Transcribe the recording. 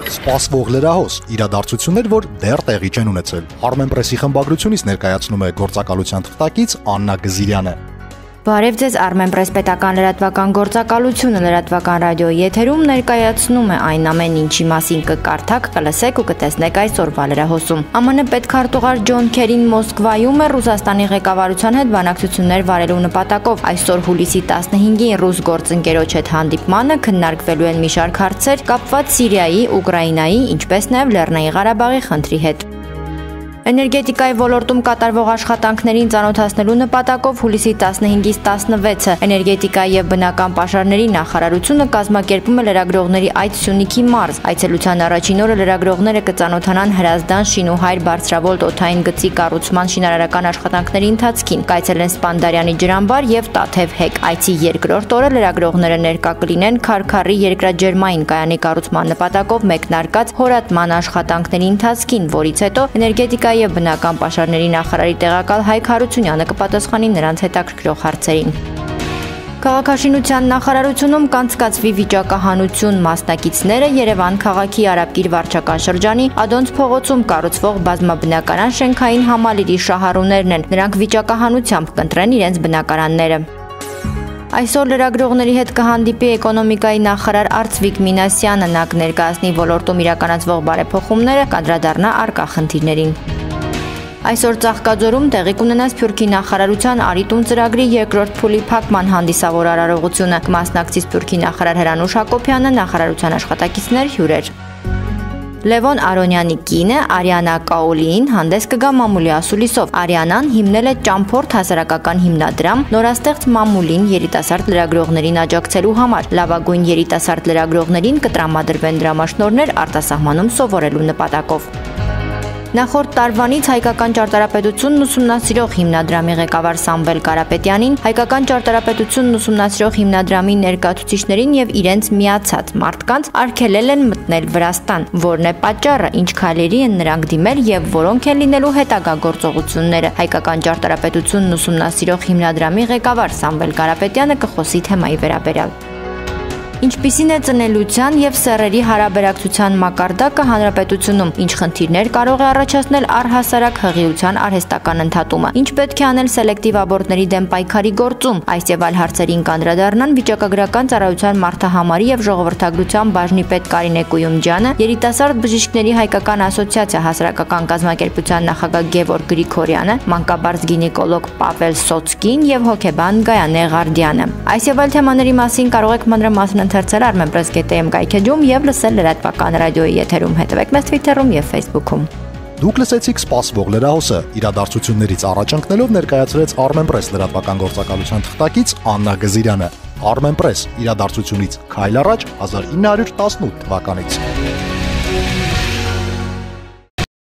Սպասվող լրահոս իրադարձություններ, որ դեռ տեղի չեն ունեցել։ Armenpress-ի խմբագրությունից ներկայացնում է գործակալության թղթակից Աննա Գզիրյանը։ Բարև ձեզ, Armenpress պետական լրատվական գործակալությունը լրատվական ռադիոյի եթերում ներկայացնում է այն ամեն ինչի մասին կկարդաք, կլսեք ու կտեսնեք այսօրվա լրահոսում։ ԱՄՆ պետքարտուղար Ջոն Քերին Մոսկվայում է Ռուսաստանի ղեկավարության հետ բանակցություններ վարելու նպատակով։ Այսօր հուլիսի 15-ին ռուս գործընկերոջ հետ հանդիպմանը քննարկվելու են մի շարք հարցեր կապված Սիրիայի, Ուկրաինայի, ինչպես նաև Լեռնային Ղարաբաղի խնդրի հետ։ Էներգետիկայի ոլորտում կատարվող աշխատանքներին ծանոթացնելու նպատակով հուլիսի 15-ից 16-ը էներգետիկայի եւ բնական պաշարների նախարարությունը կազմակերպում է լրագրողների այց Սյունիքի մարզ։ Այցելության առաջին օրը լրագրողները կծանոթանան Հրազդան Շինուհայր բարձրավոլտ օդային գծի կառուցման շինարարական աշխատանքների ընթացքին, կայցելեն Սպանդարյանի ջրամբար եւ Տաթև հեկ։ Այցի երկրորդ օրը լրագրողները ներկա կլինեն Քարքարի երկրաջերմային կայանի կառուցման նպատակով մեկնարկած հորատման աշխատանքների ընթացքին, որից հետո էներգետիկայի եւ բնական պաշարների նախարարի տեղակալ Հայկ Հարությունյանը կպատասխանի նրանց հետաքրքրող հարցերին։ Քաղաքաշինության նախարարությունում կանցկացվի վիճակահանություն, մասնակիցները Երևան քաղաքի Արաբկիր վարչական շրջանի Ադոնց փողոցում կառուցվող բազմաբնակարան շենքային համալիրի շահառուներն են, նրանք վիճակահանությամբ կընտրեն իրենց բնակարանները։ Այսօր լրագրողների հետ կհանդիպի էկոնոմիկայի նախարար Արծվիկ Մինասյանը, նա կներկայացնի ոլորտում իրականացվող բարեփոխումները, կանդրադառնա առկա խնդիրներին։ Այսօր Ծաղկաձորում տեղի կունենա Սփյուռքի նախարարության Արիտուն ծրագրի երկրորդ փուլի փակման հանդիսավոր արարողությունը, կմասնակցի Սփյուռքի նախարար Հրանուշ Հակոբյանը, նախարարության աշխատակիցներ, հյուրեր։ Լևոն Արոնյանի կինը Արիանա Կաոլիին հանդես կգա մամուլի ասուլիսով։ Արիանան հիմնել է Ճամփորդ հասարակական հիմնադրամ նորաստեղծ մամուլին երիտասարդ լրագրողներին աջակցելու համար։ Լավագույն երիտասարդ լրագրողներին կտրամադրվեն դրամաշնորհներ արտասահմանում սովորելու նպատակով։ Նախորդ տարվանից հայկական ճարտարապետությունն ուսումնասիրող հիմնադրամի ղեկավար Սամվել Կարապետյանին, հայկական ճարտարապետությունն ուսումնասիրող հիմնադրամի ներկայացուցիչներին եւ իրենց միացած մարդկանց արգելել են մտնել Վրաստան, որն է պատճառը, ինչ քայլերի են նրանք դիմել եւ որոնք են լինելու հետագա գործողությունները։ Հայկական ճարտարապետությունն ուսումնասիրող հիմնադրամի ղեկավար Սամվել Կարապետյանը կխոսի թեմայի վերաբերյալ։ Ինչպիսին է ծնելիության եւ սեռերի հարաբերակցության մակարդակը հանրապետությունում, ինչ խնդիրներ կարող է առաջացնել առհասարակ հղիության արհեստական ընդհատումը, ինչ պետք է անել սելեկտիվ աբորտների դեմ պայքարի գործում, այս եւ այլ հարցերին կանդրադառնան վիճակագրական ծառայության մարդահամարի եւ ժողովրդագրության բաժնի պետ Կարինե Կույումջյանը, երիտասարդ բժիշկների հայկական ասոցիացիա հասարակական կազմակերպության նախագահ Գևորգ Գրիգորյանը, մանկաբարձ գինեկոլոգ Պավել Սոցկին եւ հոգեբան Գայանե Ղարդյանը։ Այս եւ այլ թեմաների մասին կարող եք մանրամասն ընթերցել Armenpress.am կայքեջում եւ լսել լրատվական ռադիոյի եթերում։ Հետևեք մեզ Twitter-ում եւ Facebook-ում։ Դուք լսեցիք սպասվող լրահոսը, իրադարձություններից առաջ ընկնելով ներկայացրեց Armenpress լրատվական գործակալության թղթակից Աննա Գզիրյանը։ Armenpress իրադարձությունից քայլ առաջ 1918 թվականից։